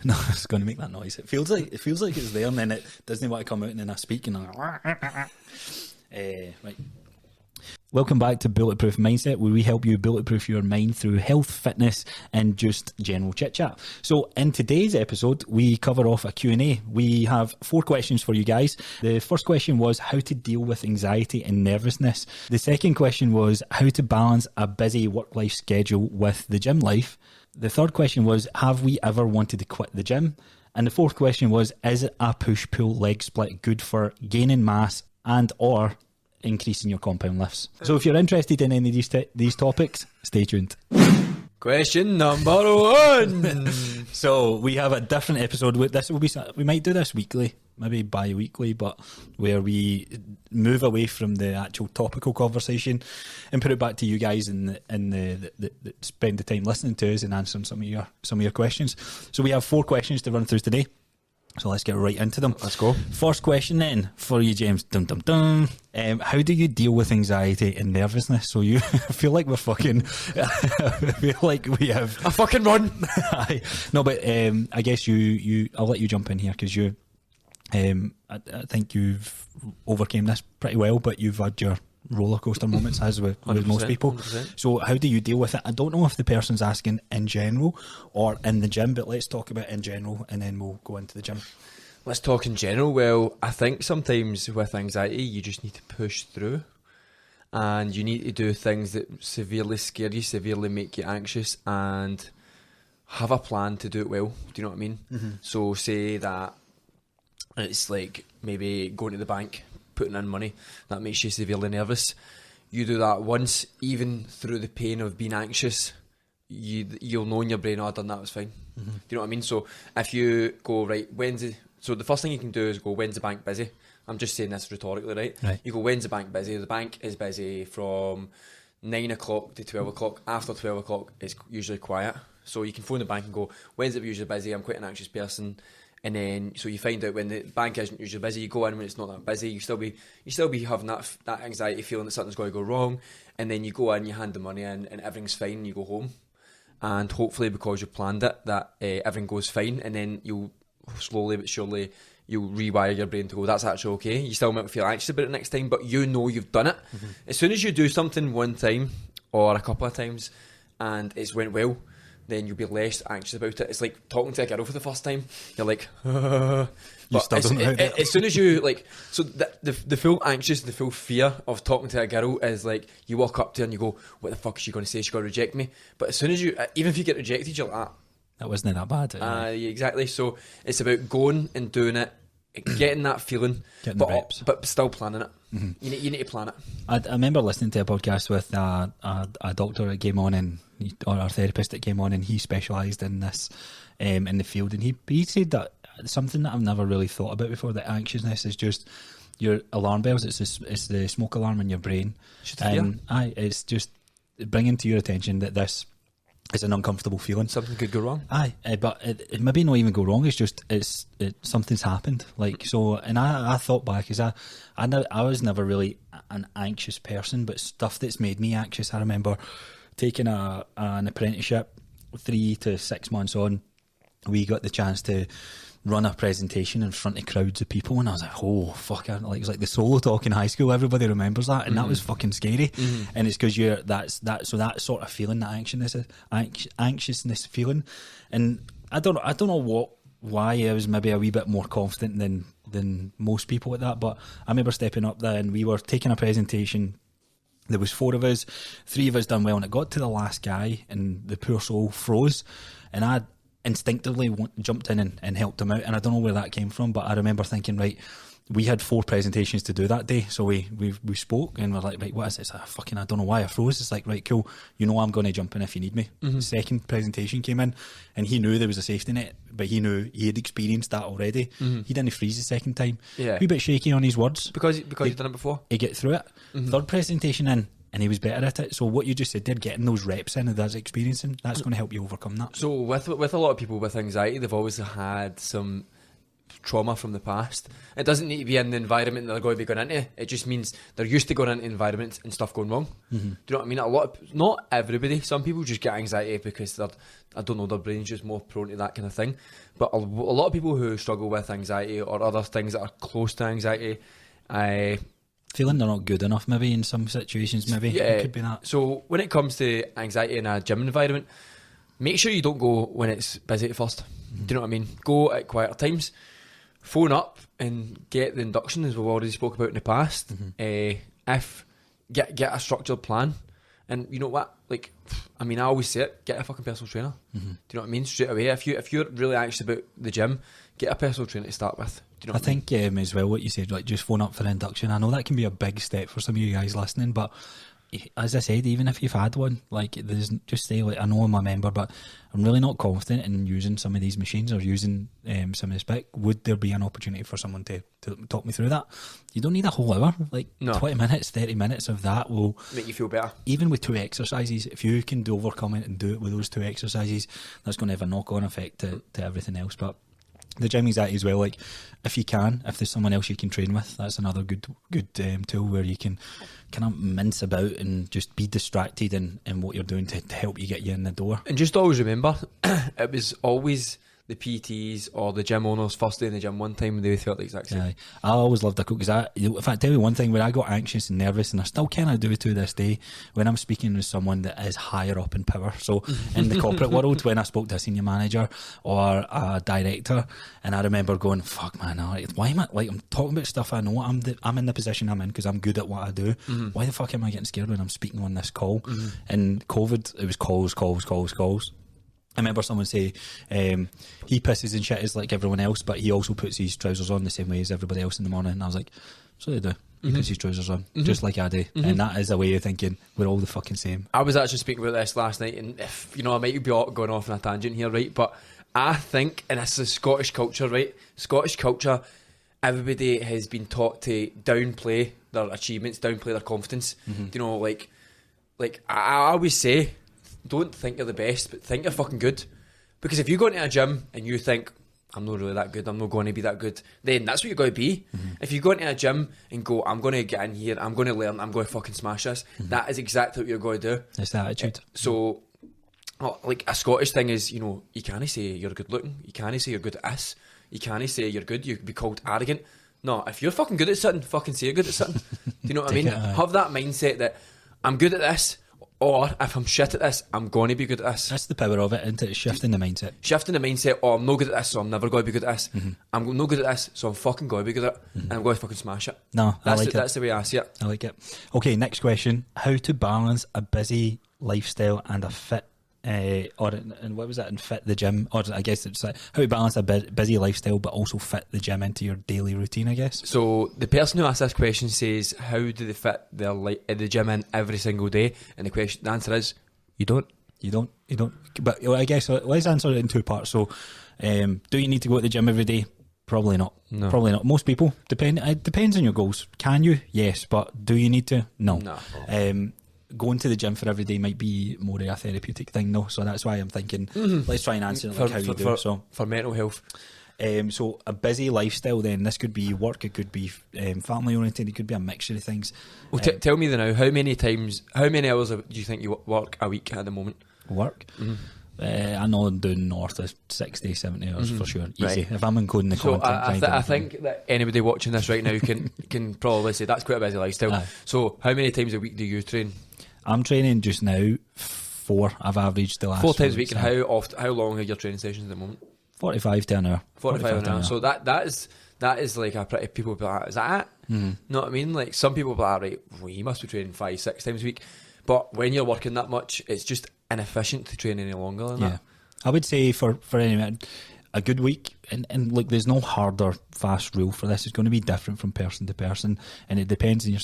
No, it's going to make that noise. It feels like it's there, and then it doesn't want to come out, and then I speak, and I'm like, right. Welcome back to Bulletproof Mindset, where we help you bulletproof your mind through health, fitness, and just general chit-chat. So in today's episode, we cover off a Q&A. We have 4 questions for you guys. The first question was how to deal with anxiety and nervousness. The second question was how to balance a busy work-life schedule with the gym life. The third question was, have we ever wanted to quit the gym? And the fourth question was, is a push-pull leg split good for gaining mass and or increasing your compound lifts? So if you're interested in any of these topics, stay tuned. Question number 1. So we have a different episode. We might do this weekly, maybe bi-weekly, but where we move away from the actual topical conversation and put it back to you guys and spend the time listening to us and answering some of your questions. So we have 4 questions to run through today. So let's get right into them. Let's go. First question then for you, James. Dum dum dum. How do you deal with anxiety and nervousness? So you I feel like we're fucking. I feel like we have a fucking run. No, but I guess you. I'll let you jump in here because you. I think you've overcame this pretty well, but you've had your roller coaster moments as with most people. 100%. So how do you deal with it? I don't know if the person's asking in general or in the gym, but let's talk about in general and then we'll go into the gym. Let's talk in general. Well, I think sometimes with anxiety you just need to push through and you need to do things that severely scare you, severely make you anxious, and have a plan to do it well. Do you know what I mean? Mm-hmm. So say that it's like maybe going to the bank, putting in money, that makes you severely nervous. You do that once, even through the pain of being anxious, you'll know in your brain, oh, I've done that, it was fine. Mm-hmm. Do you know what I mean? So if you go, right, so the first thing you can do is go, when's the bank busy? I'm just saying this rhetorically, right? You go, when's the bank busy? The bank is busy from 9 o'clock to 12 o'clock. After 12 o'clock, it's usually quiet. So you can phone the bank and go, when's it usually busy? I'm quite an anxious person. And then, so you find out when the bank isn't usually busy, you go in when it's not that busy, you still be having that anxiety feeling that something's going to go wrong, and then you go in, you hand the money in, and everything's fine, and you go home. And hopefully, because you planned it, that everything goes fine, and then you'll slowly but surely, you'll rewire your brain to go, that's actually okay. You still might feel anxious about it next time, but you know you've done it. Mm-hmm. As soon as you do something one time, or a couple of times, and it's went well, then you'll be less anxious about it. It's like talking to a girl for the first time. You're like, you still don't know that. As soon as you, like, so the full anxious, the full fear of talking to a girl is like, you walk up to her and you go, what the fuck is she going to say? She's going to reject me. But as soon as you, even if you get rejected, you're like, that wasn't that bad. Exactly. So it's about going and doing it, getting that feeling, but still planning it. Mm-hmm. You need to plan it. I remember listening to a podcast with a doctor that came on or a therapist that came on, and he specialised in this in the field, and he said that something that I've never really thought about before, that anxiousness is just your alarm bells. It's the smoke alarm in your brain, and it's just bringing to your attention that this is an uncomfortable feeling. Something could go wrong. But it maybe not even go wrong. It's just something's happened. Like so, and I thought back, because I was never really an anxious person, but stuff that's made me anxious. I remember taking an apprenticeship 3 to 6 months on. We got the chance to run a presentation in front of crowds of people, and I was like, oh fuck, it was like the solo talk in high school. Everybody remembers that, and that was fucking scary. And it's because so that sort of feeling, that anxiousness feeling, and I don't know why I was maybe a wee bit more confident than most people at that, but I remember stepping up there and we were taking a presentation. There was 4 of us, 3 of us done well, and it got to the last guy and the poor soul froze, and I instinctively jumped in and helped him out, and I don't know where that came from, but I remember thinking, right, we had 4 presentations to do that day, so we spoke and we're like, right, what is this? I don't know why I froze. It's like, right, cool, I'm going to jump in if you need me. Mm-hmm. The second presentation came in and he knew there was a safety net, but he knew he had experienced that already. Mm-hmm. He didn't freeze the second time. Yeah, a wee bit shaky on his words because you've done it before. He get through it. Mm-hmm. Third presentation in, and he was better at it. So what you just said there, getting those reps in and that's experiencing, that's going to help you overcome that. So with a lot of people with anxiety, they've always had some trauma from the past. It doesn't need to be in the environment that they're going to be going into. It just means they're used to going into environments and stuff going wrong. Do you know what I mean? Not everybody. Some people just get anxiety because their brain's just more prone to that kind of thing. But a lot of people who struggle with anxiety or other things that are close to anxiety, feeling they're not good enough maybe in some situations, maybe. Yeah. It could be that. So when it comes to anxiety in a gym environment, make sure you don't go when it's busy at first. Do you know what I mean? Go at quieter times. Phone up and get the induction, as we've already spoke about in the past. If get a structured plan, and you know what? Like, I mean, I always say it: get a fucking personal trainer. Do you know what I mean? Straight away, if you're really anxious about the gym, get a personal trainer to start with. Do you know I think as well what you said, like just phone up for induction. I know that can be a big step for some of you guys listening, but as I said, even if you've had one, like there's just say like, I know I'm a member, but I'm really not confident in using some of these machines or using some of this spec. Would there be an opportunity for someone to talk me through that? You don't need a whole hour, like 20 minutes, 30 minutes of that will make you feel better. Even with 2 exercises, if you can overcome it and do it with those 2 exercises, that's going to have a knock-on effect to everything else. But the gym anxiety as well, like if there's someone else you can train with, that's another good tool where you can kind of mince about and just be distracted in what you're doing to help you get you in the door. And just always remember, it was always the PTs or the gym owners first day in the gym one time when they felt the exact same. Yeah, I always loved a coach because if I tell you one thing, when I got anxious and nervous, and I still kind of do it to this day, when I'm speaking with someone that is higher up in power, so in the corporate world, when I spoke to a senior manager or a director, and I remember going, fuck man, why am I, like, I'm talking about stuff I know, I'm in the position I'm in because I'm good at what I do. Why the fuck am I getting scared when I'm speaking on this call? And COVID, it was calls. I remember someone say he pisses and shits like everyone else, but he also puts his trousers on the same way as everybody else in the morning. And I was like, so they do. He puts his trousers on, just like I do. And that is a way of thinking, we're all the fucking same. I was actually speaking about this last night, and if I might be going off on a tangent here, right? But I think, and this is Scottish culture, right? Scottish culture, everybody has been taught to downplay their achievements, downplay their confidence. You know, like I always say, don't think you're the best, but think you're fucking good. Because if you go into a gym and you think, I'm not really that good, I'm not going to be that good, then that's what you're going to be. If you go into a gym and go, I'm going to get in here, I'm going to learn, I'm going to fucking smash this, that is exactly what you're going to do. It's the attitude. So, like a Scottish thing is, you can't say you're good looking, you can't say you're good at this, you can't say you're good, you could be called arrogant. No, if you're fucking good at something, fucking say you're good at something. Do you know what I mean? Have that mindset that I'm good at this, or if I'm shit at this, I'm going to be good at this. That's the power of it, isn't it? Shifting the mindset. Shifting the mindset, I'm no good at this, so I'm never going to be good at this. I'm no good at this, so I'm fucking going to be good at it, and I'm going to fucking smash it. No, that's the way I see it. I like it. Okay, next question. How to balance a busy lifestyle and a fit, and what was that, and fit the gym? Or I guess it's like how to balance a busy lifestyle but also fit the gym into your daily routine, I guess. So the person who asked this question says, how do they fit their the gym in every single day? And the answer is, you don't. But I guess let's answer it in 2 parts. So do you need to go to the gym every day? Probably not. No. Probably not. Most people, it depends on your goals. Can you? Yes. But do you need to? No. Going to the gym for every day might be more a therapeutic thing, though. So that's why I'm thinking, let's try and answer it like how you do it. So for mental health. So a busy lifestyle, then this could be work, it could be family oriented, it could be a mixture of things. Well, tell me now, how many hours do you think you work a week at the moment? Work? I know I'm doing north of 60, 70 hours for sure. Easy. Right. If I'm encoding the content. I think that anybody watching this right now can probably say that's quite a busy lifestyle. So how many times a week do you train? I'm training just now 4. I've averaged the last 4 times a week. And how long are your training sessions at the moment? 45 to an hour. 45 an hour. So that is like a pretty, people be like, is that it? Know what I mean? Like some people be like, right, well, you must be training 5, 6 times a week. But when you're working that much, it's just inefficient to train any longer than that. I would say for any a good week, and look, there's no hard or fast rule for this. It's going to be different from person to person, and it depends on your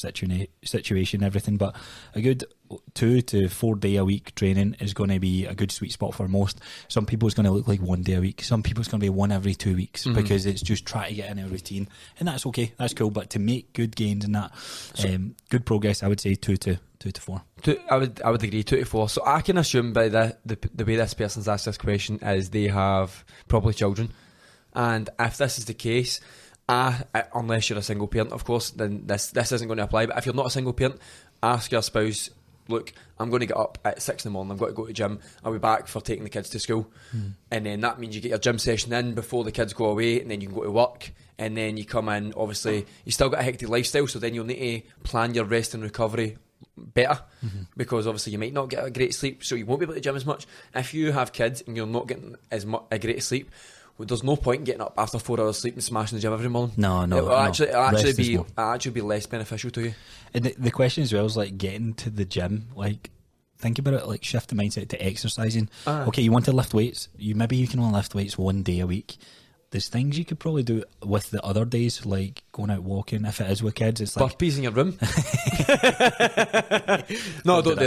situation, everything. But a good 2 to 4 day a week training is going to be a good sweet spot for most. Some people it's going to look like 1 day a week. Some people it's going to be 1 every 2 weeks because it's just trying to get in a routine, and that's okay. That's cool. But to make good gains in that, good progress, I would say 2 to 4. I would agree, 2 to 4. So I can assume by the way this person's asked this question is they have probably children. And if this is the case, unless you're a single parent, of course, then this isn't going to apply. But if you're not a single parent, ask your spouse, look, I'm going to get up at 6 in the morning, I've got to go to the gym, I'll be back for taking the kids to school. And then that means you get your gym session in before the kids go away, and then you can go to work, and then you come in, obviously, you still got a hectic lifestyle, so then you'll need to plan your rest and recovery better, because obviously you might not get a great sleep, so you won't be able to gym as much. If you have kids and you're not getting as much a great sleep, well, there's no point in getting up after 4 hours sleep and smashing the gym every morning. It'll actually be less beneficial to you. And the question as well is like getting to the gym, like think about it, like shift the mindset to exercising. Okay, you want to lift weights, maybe you can only lift weights 1 day a week. There's things you could probably do with the other days, like going out walking. If it is with kids, it's like burpees in your room. No, don't do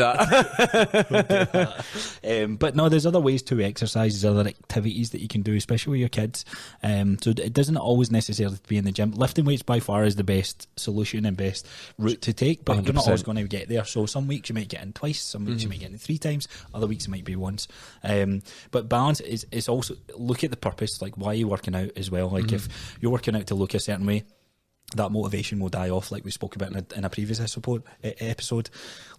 that. But no, there's other ways to exercise. There's other activities that you can do, especially with your kids. So it doesn't always necessarily be in the gym. Lifting weights by far is the best solution and best route to take, but 100%. You're not always going to get there. So some weeks you might get in twice, some weeks you might get in 3 times, other weeks it might be once. But balance is also, look at the purpose, like why are you working out as well. Like if you're working out to look a certain way, that motivation will die off, like we spoke about in a previous episode.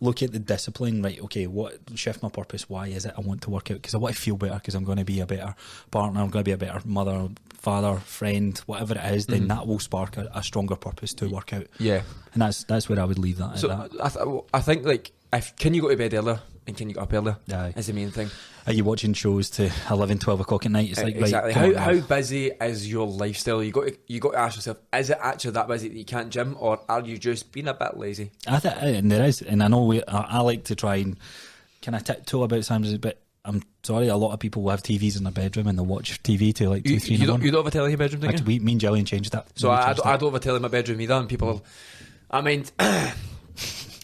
Look at the discipline, right? Okay, what shift my purpose? Why is it I want to work out? Because I want to feel better, because I'm going to be a better partner, I'm going to be a better mother, father, friend, whatever it is. Then that will spark a stronger purpose to work out. Yeah, and that's where I would leave that. So I think like, can you go to bed earlier and can you get up earlier? Is the main thing. Are you watching shows to 11, 12 o'clock at night? It's like, exactly. Right, how busy is your lifestyle? You got to ask yourself, is it actually that busy that you can't gym, or are you just being a bit lazy? And there is, and I know I like to try and kind of tiptoe about sometimes, but I'm sorry, a lot of people will have TVs in their bedroom and they'll watch TV till like 2, 3 in the morning. You don't have a telly in your bedroom, do you? Actually, me and Jillian changed that. So I don't have a telly in my bedroom either, and people, I mean,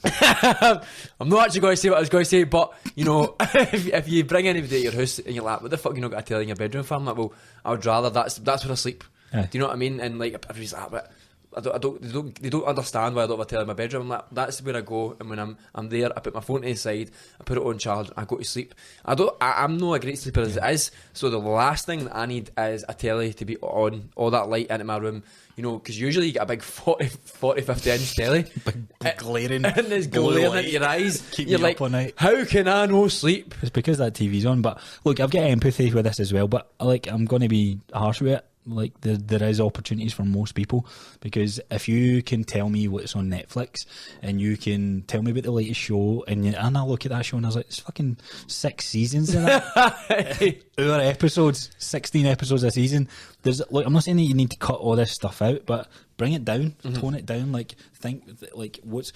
I'm not actually going to say what I was going to say, but you know, if you bring anybody to your house and you're like, what the fuck, you not got a telly in your bedroom for? I'm like, well, I would rather that's where I sleep. Do you know what I mean? And like, everybody's like, but they don't understand why I don't have a telly in my bedroom. I'm like, that's where I go, and when I'm there, I put my phone to the side, I put it on charge, I go to sleep. I'm not a great sleeper as it is, so the last thing that I need is a telly to be on, all that light into my room, you know, because usually you get a big 40, 50 inch telly, big glaring, and there's glaring into your eyes. You're like, up all night. How can I no sleep? It's because that TV's on. But look, I've got empathy with this as well, but like, I'm going to be harsh with it. Like there is opportunities for most people, because if you can tell me what's on Netflix and you can tell me about the latest show, and I look at that show and I was like, it's fucking 6 seasons in it. Hour episodes, 16 episodes a season. I'm not saying that you need to cut all this stuff out, but bring it down, tone it down. Like, think like what's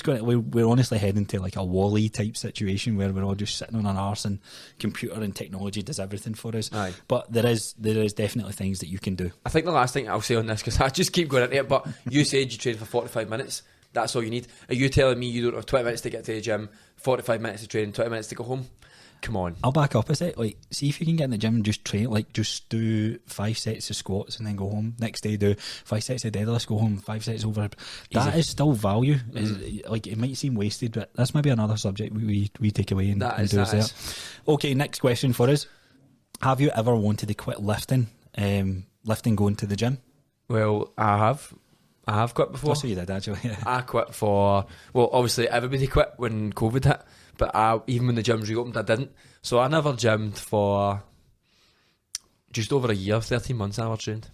going. We're honestly heading to like a Wall-E type situation where we're all just sitting on our arse and computer and technology does everything for us. Aye. But there is definitely things that you can do. I think the last thing I'll say on this, because I just keep going into it, but you said you train for 45 minutes. That's all you need. Are you telling me you don't have 20 minutes to get to the gym, 45 minutes to train, 20 minutes to go home? Come on. I'll back up a sec. Like, see if you can get in the gym and just train. Like, just do 5 sets of squats and then go home. Next day, do 5 sets of deadlifts, go home. 5 sets over. That is still value. Like, it might seem wasted, but that's maybe another subject we take away and do as there. Okay, next question for us. Have you ever wanted to quit lifting? Going to the gym? Well, I have quit before. That's what you did, actually. I quit well, obviously everybody quit when COVID hit, but even when the gyms reopened, I didn't. So I never gymmed for just over a year, 13 months I never trained.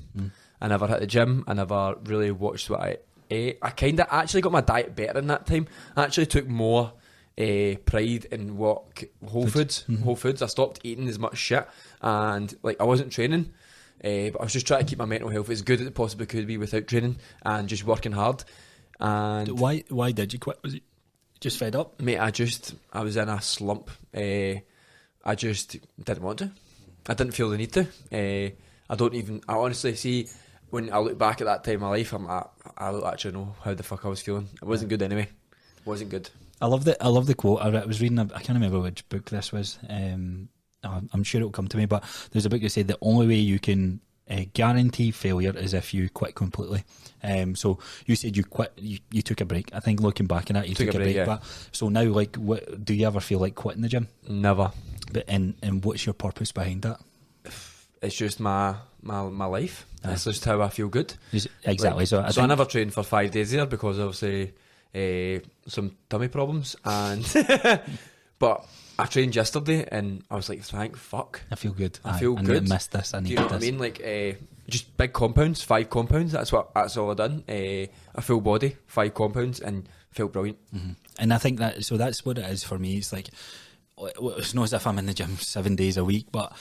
I never hit the gym, I never really watched what I ate. I kind of actually got my diet better in that time. I actually took more pride in what Whole Foods. I stopped eating as much shit, and like, I wasn't training. But I was just trying to keep my mental health as good as it possibly could be without training and just working hard. And why did you quit? Was it just fed up? Mate, I was in a slump. I just didn't want to. I didn't feel the need to. I honestly see, when I look back at that time of my life, I don't actually know how the fuck I was feeling. It wasn't good anyway. It wasn't good. I love the quote. I was reading, I can't remember which book this was. I'm sure it'll come to me, but there's a book that said the only way you can guarantee failure is if you quit completely. So you said you quit, you took a break. I think looking back on that, you took a break. Yeah. But so now, like, do you ever feel like quitting the gym? Never. But and what's your purpose behind that? it's just my life. That's just how I feel good. Exactly. Like, so I never trained for 5 days there because obviously some tummy problems, and but I trained yesterday and I was like, thank fuck, I feel good. I feel good. I missed this. I Do needed you know what this. I mean? Like just big compounds, 5 compounds. That's all I done. A full body, 5 compounds, and felt brilliant. Mm-hmm. And I think that's what it is for me. It's like, it's not as if I'm in the gym 7 days a week, but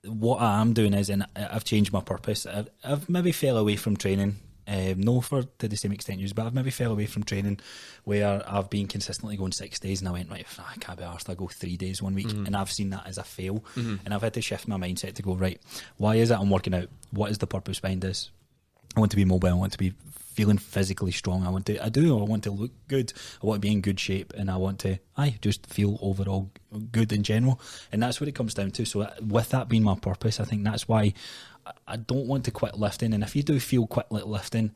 what I am doing is, and I've changed my purpose. I've maybe fell away from training, to the same extent you, but I've maybe fell away from training where I've been consistently going 6 days, and I went, right, I can't be arsed, I'll go 3 days one week, and I've seen that as a fail, and I've had to shift my mindset to go, right, why is it I'm working out? What is the purpose behind this? I want to be mobile, I want to be feeling physically strong, I want to look good, I want to be in good shape, and I want to just feel overall good in general, and that's what it comes down to. So with that being my purpose, I think that's why I don't want to quit lifting. And if you do feel quit lifting,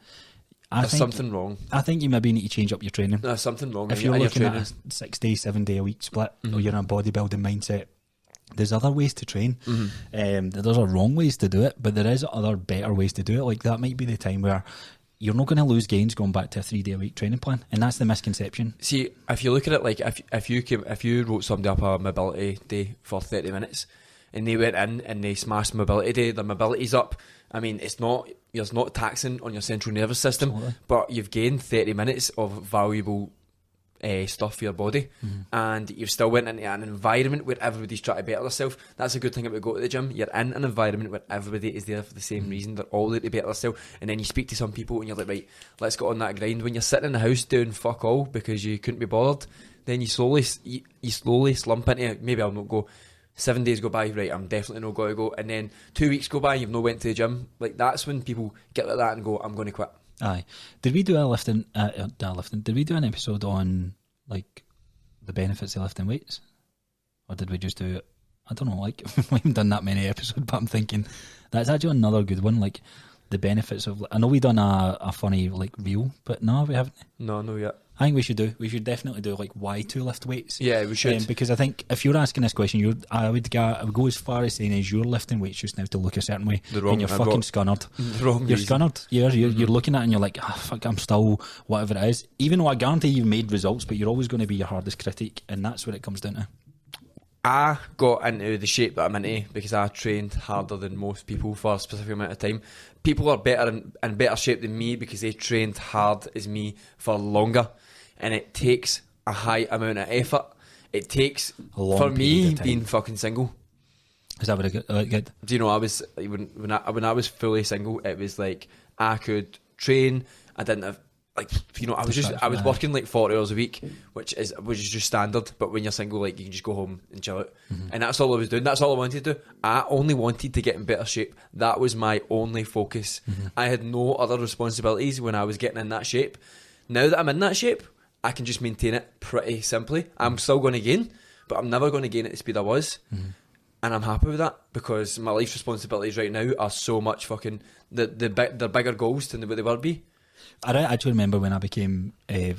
There's something wrong. I think you maybe need to change up your training. There's something wrong. If you're looking at a 6 day, 7 day a week split, or you're in a bodybuilding mindset, there's other ways to train. There's wrong ways to do it, but there is other better ways to do it. Like, that might be the time where you're not going to lose gains going back to a 3 day a week training plan, and that's the misconception. See, if you look at it like if you wrote somebody up a mobility day for 30 minutes, and they went in and they smashed mobility day, their mobility's up. I mean, it's not taxing on your central nervous system, Absolutely. but you've gained 30 minutes of valuable stuff for your body, and you've still went into an environment where everybody's trying to better themselves. That's a good thing about going to the gym. You're in an environment where everybody is there for the same reason. They're all there to better themselves, and then you speak to some people and you're like, right, let's get on that grind. When you're sitting in the house doing fuck all because you couldn't be bothered, then you slowly slump into it. Maybe I'll not go. 7 days go by, right, I'm definitely not going to go, and then 2 weeks go by and you've not went to the gym. Like, that's when people get like that and go, I'm going to quit. Aye. Did we do Did we do an episode on, like, the benefits of lifting weights? Or did we just do it? I don't know, like, we haven't done that many episodes, but I'm thinking that's actually another good one, like, the benefits of, I know we done a funny, like, reel, but no, we haven't. No yet. I think we should definitely do, like, why to lift weights. Yeah, we should. Because I think if you're asking this question, I would go as far as saying is you're lifting weights just now to look a certain way, and you're fucking scunnered. You're scunnered. You're looking at it and you're like, fuck, I'm still whatever it is. Even though I guarantee you've made results, but you're always going to be your hardest critic, and that's what it comes down to. I got into the shape that I'm into because I trained harder than most people for a specific amount of time. People are better in better shape than me because they trained hard as me for longer, and it takes a high amount of effort. It takes, for me, being fucking single. Is that what I get? Do you know, I was when I was fully single, it was like I could train. I didn't have, like, you know, I was working like 40 hours a week, which is just standard. But when you're single, like, you can just go home and chill out, and that's all I was doing. That's all I wanted to do. I only wanted to get in better shape. That was my only focus. I had no other responsibilities when I was getting in that shape. Now that I'm in that shape, I can just maintain it pretty simply. I'm still going to gain, but I'm never going to gain at the speed I was. And I'm happy with that because my life's responsibilities right now are so much fucking they're bigger goals than what they will be. I actually remember when I became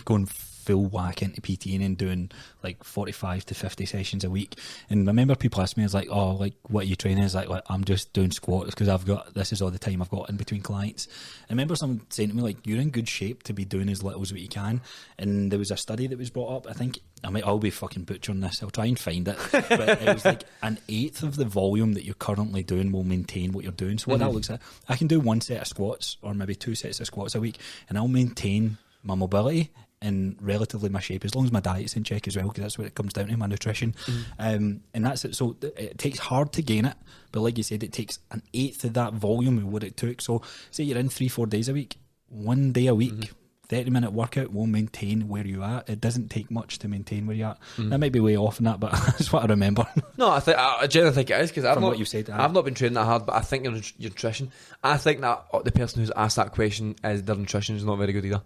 going full whack into PTing and doing like 45 to 50 sessions a week, and I remember people asking me, I was like, oh, like, what are you training? It's like, I'm just doing squats because this is all the time I've got in between clients. I remember someone saying to me, like, you're in good shape to be doing as little as what you can. And there was a study that was brought up, I think, I'll be fucking butchering this, I'll try and find it, but it was like an eighth of the volume that you're currently doing will maintain what you're doing. So what that looks like, I can do one set of squats or maybe 2 sets of squats a week, and I'll maintain my mobility and relatively my shape as long as my diet's in check as well, because that's what it comes down to, my nutrition. And that's it. So it takes hard to gain it, but like you said, it takes an eighth of that volume of what it took. So say you're in 3-4 days a week, 1 day a week, 30-minute workout will maintain where you are. It doesn't take much to maintain where you're at. That might be way off in that, but that's what I remember. No, I genuinely think it is, because what you said, I've not been training that hard, but I think your nutrition, I think that the person who's asked that question is their nutrition is not very good either.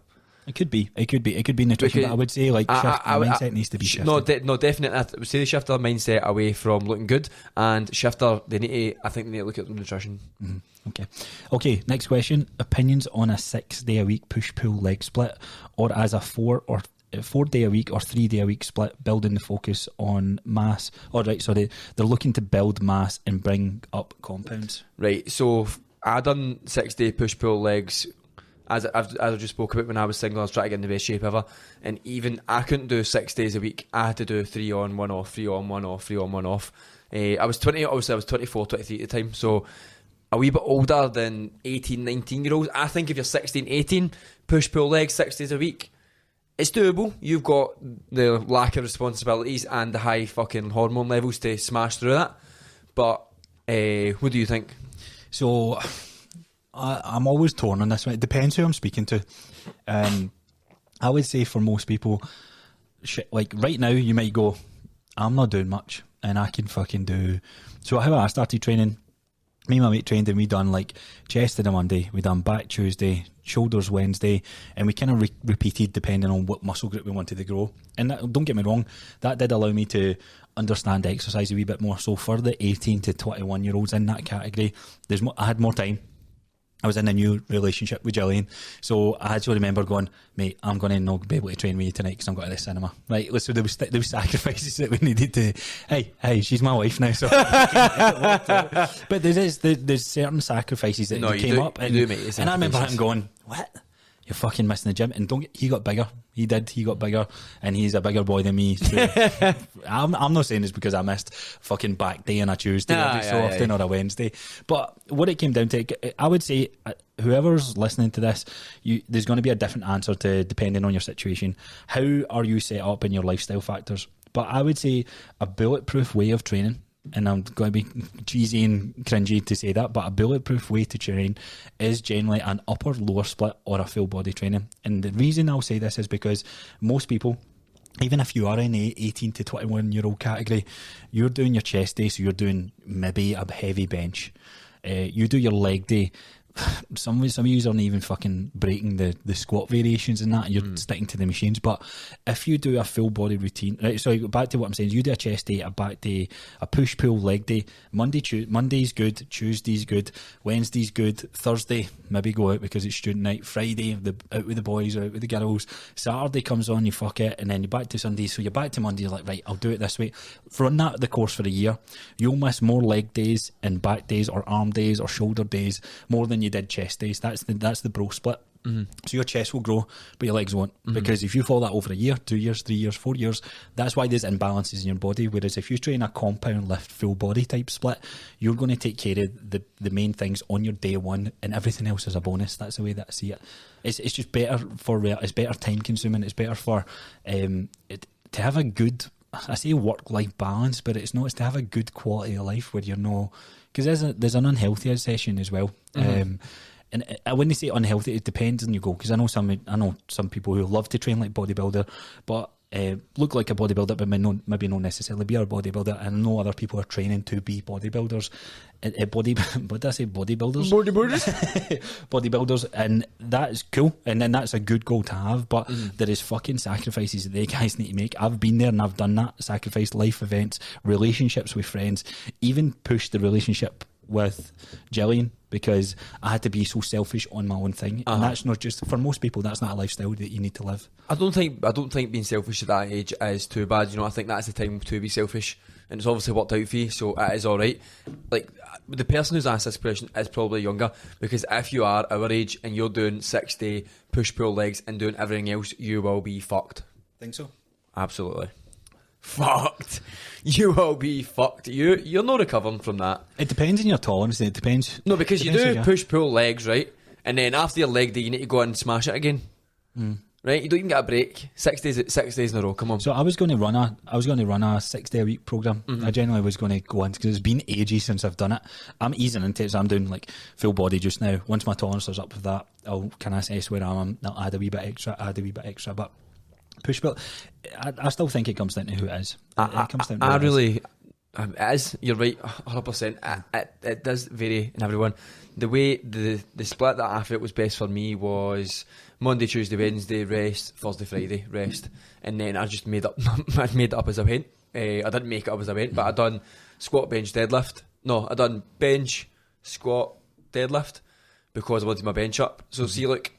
It could be nutrition, but I would say, like, mindset needs to be shifted. No, definitely. I would say they shift their mindset away from looking good and shift their. I think they need to look at nutrition. Okay. Next question: opinions on a 6 day a week push pull leg split, or as a 4 or a 4 day a week or 3 day a week split, building the focus on mass. Oh, right, sorry. They're looking to build mass and bring up compounds. Right, so I done 6 day push pull legs. As I just spoke about when I was single, I was trying to get in the best shape ever, and even I couldn't do 6 days a week. I had to do 3 on, 1 off, 3 on, 1 off, 3 on, 1 off. I was 20, obviously I was 24, 23 at the time, so a wee bit older than 18, 19 year olds. I think if you're 16, 18, push pull legs 6 days a week, it's doable. You've got the lack of responsibilities and the high fucking hormone levels to smash through that. But what do you think? So I'm always torn on this one. It depends who I'm speaking to. I would say for most people, like right now, you might go, I'm not doing much, and I can fucking do. So how I started training, me and my mate trained, and we done like chest on a Monday, we done back Tuesday, shoulders Wednesday, and we kind of repeated depending on what muscle group we wanted to grow. And that, don't get me wrong, that did allow me to understand exercise a wee bit more. So for the 18 to 21 year olds in that category, I had more time. I was in a new relationship with Gillian, so I actually remember going, mate, I'm going to not be able to train with you tonight because I'm going to the cinema. Right, so there was sacrifices that we needed to. Hey, she's my wife now, so. But there's certain sacrifices that came up, and I remember him going, what? You're fucking missing the gym, and he got bigger. He got bigger, and he's a bigger boy than me. So I'm not saying this because I missed fucking back day on a Tuesday every so often or a Wednesday. But what it came down to, I would say, whoever's listening to this, there's going to be a different answer to depending on your situation. How are you set up in your lifestyle factors? But I would say a bulletproof way of training, and I'm going to be cheesy and cringy to say that, but a bulletproof way to train is generally an upper lower split or a full body training. And the reason I'll say this is because most people, even if you are in the 18 to 21 year old category, you're doing your chest day, so you're doing maybe a heavy bench. You do your leg day. Some of you aren't even fucking breaking the squat variations and that, you're sticking to the machines. But if you do a full body routine, right, so back to what I'm saying, you do a chest day, a back day, a push pull leg day. Monday's good, Tuesday's good, Wednesday's good, Thursday maybe go out because it's student night, Friday out with the boys or out with the girls, Saturday comes on, you fuck it, and then you're back to Sunday. So you're back to Monday, you're like, right, I'll do it this way. Run that the course for a year, you'll miss more leg days and back days or arm days or shoulder days more than you did chest days. That's the bro split. So your chest will grow but your legs won't, because if you follow that over a year, 2 years, 3 years, 4 years, that's why there's imbalances in your body. Whereas if you train a compound lift full body type split, you're going to take care of the main things on your day one, and everything else is a bonus. That's the way that I see it. It's just better it's better time consuming, it's better for to have a good, I say work-life balance, but it's to have a good quality of life where you're no, because there's an unhealthy session as well. And I wouldn't say unhealthy, it depends on your goal, because I know some people who love to train like bodybuilder, but look like a bodybuilder, but maybe not necessarily be a bodybuilder. And I know other people are training to be bodybuilders. What did I say? Bodybuilders? Bodybuilders, and that's cool, and then that's a good goal to have, but there is fucking sacrifices that they guys need to make. I've been there and I've done that, sacrificed life events, relationships with friends, even pushed the relationship with Gillian because I had to be so selfish on my own thing, and that's not just for most people. That's not a lifestyle that you need to live. I don't think being selfish at that age is too bad. I think that's the time to be selfish, and it's obviously worked out for you, so it is all right. Like the person who's asked this question is probably younger, because if you are our age and you're doing 6 day push pull legs and doing everything else, you will be fucked. Think so? Absolutely. Fucked. You will be fucked. You're not recovering from that. It depends on your tolerance. It depends. No, because you do push pull legs, right? And then after your leg day, you need to go and smash it again. Right? You don't even get a break. 6 days in a row. Come on. So I was going to run a 6 day a week program. I generally was going to go on, because it's been ages since I've done it. I'm easing into it, so I'm doing like full body just now. Once my tolerance is up with that, I'll kind of assess where I am. I'll add a wee bit extra, but push pull, I still think it comes down to who it is. It comes down to it is. You're right, 100%. It does vary in everyone. The way the split that I felt was best for me was Monday, Tuesday, Wednesday rest, Thursday, Friday rest, and then I just made it up as I went. I didn't make it up as I went, but I done squat, bench, deadlift. No, I done bench, squat, deadlift because I wanted my bench up. So see, look,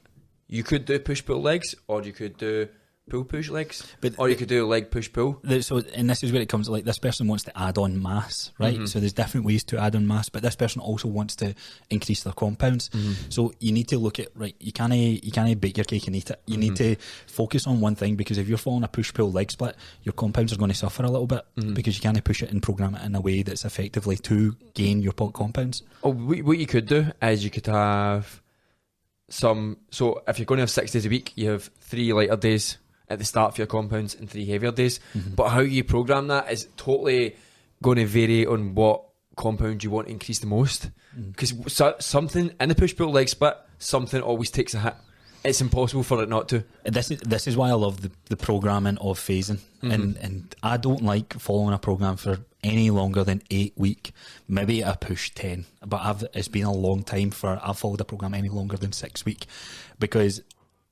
you could do push pull legs, or you could do pull push legs, But or you could do leg push pull. And this is where it comes to, like, this person wants to add on mass, right? So there's different ways to add on mass, but this person also wants to increase their compounds. So you need to look at, right, you can't bake your cake and eat it. You need to focus on one thing, because if you're following a push pull leg split, your compounds are going to suffer a little bit, because you can't push it and program it in a way that's effectively to gain your compounds. Oh, what you could do is you could have some. So if you're going to have 6 days a week, you have 3 lighter days at the start for your compounds and 3 heavier days. But how you program that is totally going to vary on what compound you want to increase the most. Because something in the push pull leg split, something always takes a hit. It's impossible for it not to. This is why I love the programming of phasing, and I don't like following a program for any longer than 8 weeks. Maybe I push 10, but it's been a long time for I've followed a program any longer than 6 weeks, because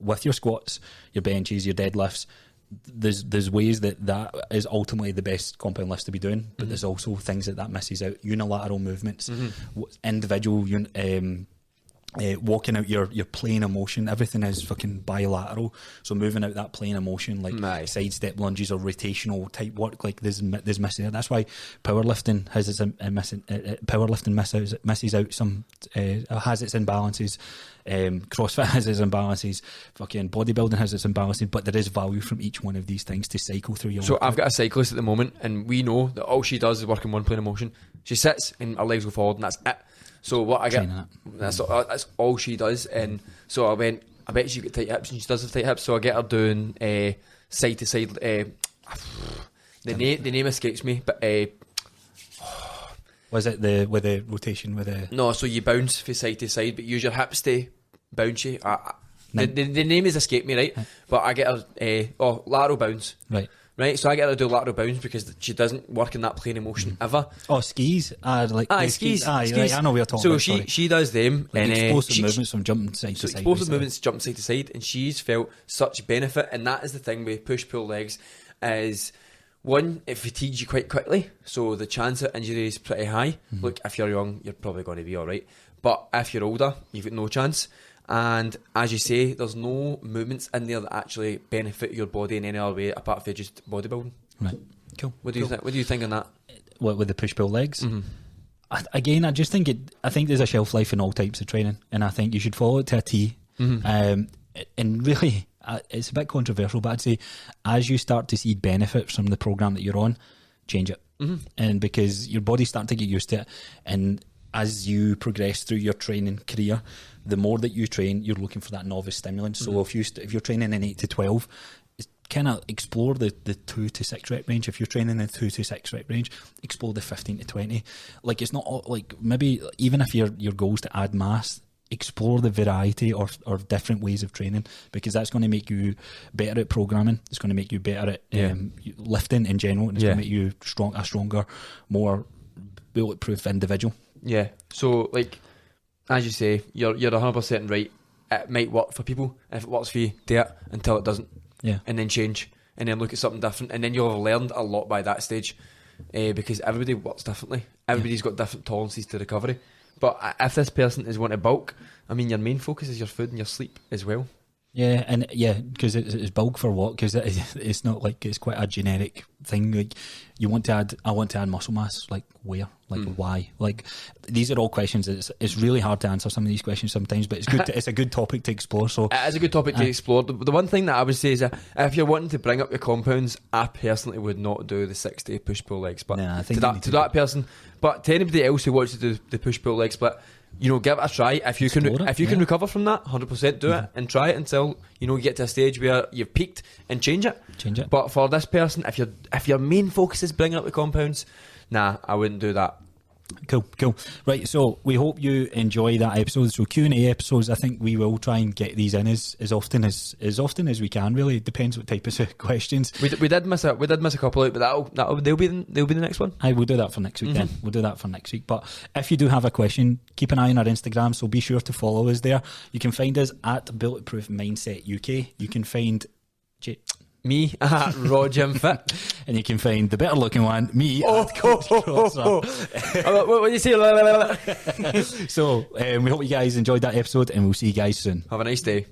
with your squats, your benches, your deadlifts, there's ways that is ultimately the best compound lifts to be doing, but there's also things that misses out. Unilateral movements, individual walking out your plane of motion, everything is fucking bilateral. So moving out that plane of motion, like sidestep lunges or rotational type work, like there's missing out. That's why powerlifting has its misses out some, has its imbalances. CrossFit has its imbalances. Fucking bodybuilding has its imbalances. But there is value from each one of these things to cycle through your. So workout. I've got a cyclist at the moment, and we know that all she does is work in one plane of motion. She sits and her legs go forward, and that's it. So what I get, that's all she does. And so I bet she's got tight hips, and she does have tight hips. So I get her doing side to side. The name escapes me, but was it with the rotation with the? No, so you bounce from side to side, but use your hips to bounce you. The name has escaped me, right? But I get her lateral bounce, right. So I get her to do lateral bounce because she doesn't work in that plane of motion ever. Oh, skis, skis. Right, I know what you're talking about. So she does them, like and explosive movements from jumping side to side. Explosive movements jump side to side, and she's felt such benefit. And that is the thing with push pull legs, is one, it fatigues you quite quickly, so the chance of injury is pretty high. Look, if you're young, you're probably going to be alright, but if you're older, you've got no chance. And as you say, there's no movements in there that actually benefit your body in any other way apart from just bodybuilding. Right, cool. What do you think on that? What, with the push pull legs? I just think I think there's a shelf life in all types of training, and I think you should follow it to a T. And really, it's a bit controversial, but I'd say as you start to see benefits from the program that you're on, change it. And because your body's starting to get used to it, and as you progress through your training career, the more that you train, you're looking for that novice stimulant. So if you're training in 8 to 12, kind of explore the 2 to 6 rep range. If you're training in 2 to 6 rep range, explore the 15 to 20. Like, it's not like, maybe even if your goal is to add mass, explore the variety or different ways of training, because that's going to make you better at programming. It's going to make you better at lifting in general, and it's going to make you a stronger, more bulletproof individual. Yeah. So, like, as you say, you're 100% right. It might work for people. If it works for you, do it until it doesn't. Yeah. And then change, and then look at something different, and then you'll have learned a lot by that stage, because everybody works differently. Everybody's got different tolerances to recovery. But if this person is wanting to bulk, I mean, your main focus is your food and your sleep as well. Yeah, and because it's bulk for what? Because it's not like it's quite a generic thing. Like, I want to add muscle mass. Like, where? Like, why? Like, these are all questions. It's really hard to answer some of these questions sometimes, but it's good. It's a good topic to explore. So it is a good topic to explore. The one thing that I would say is that if you're wanting to bring up your compounds, I personally would not do the 6-day push pull leg split. I think to that person, but to anybody else who wants to do the push pull leg split, give it a try. If you can recover from that, 100% do it, and try it until you get to a stage where you've peaked, and change it. But for this person, if your main focus is bringing up the compounds, nah, I wouldn't do that. Cool. Right, so we hope you enjoy that episode. So Q&A episodes, I think we will try and get these in as often as we can. Really, it depends what type of questions. We did miss a couple out, but they'll be the next one. We'll do that for next week. Then we'll do that for next week. But if you do have a question, keep an eye on our Instagram. So be sure to follow us there. You can find us at Bulletproof Mindset UK. You can find me at Raw Gym Fit, and you can find the better looking one, me at Coach Crosser. What do you say? So we hope you guys enjoyed that episode, and we'll see you guys soon. Have a nice day.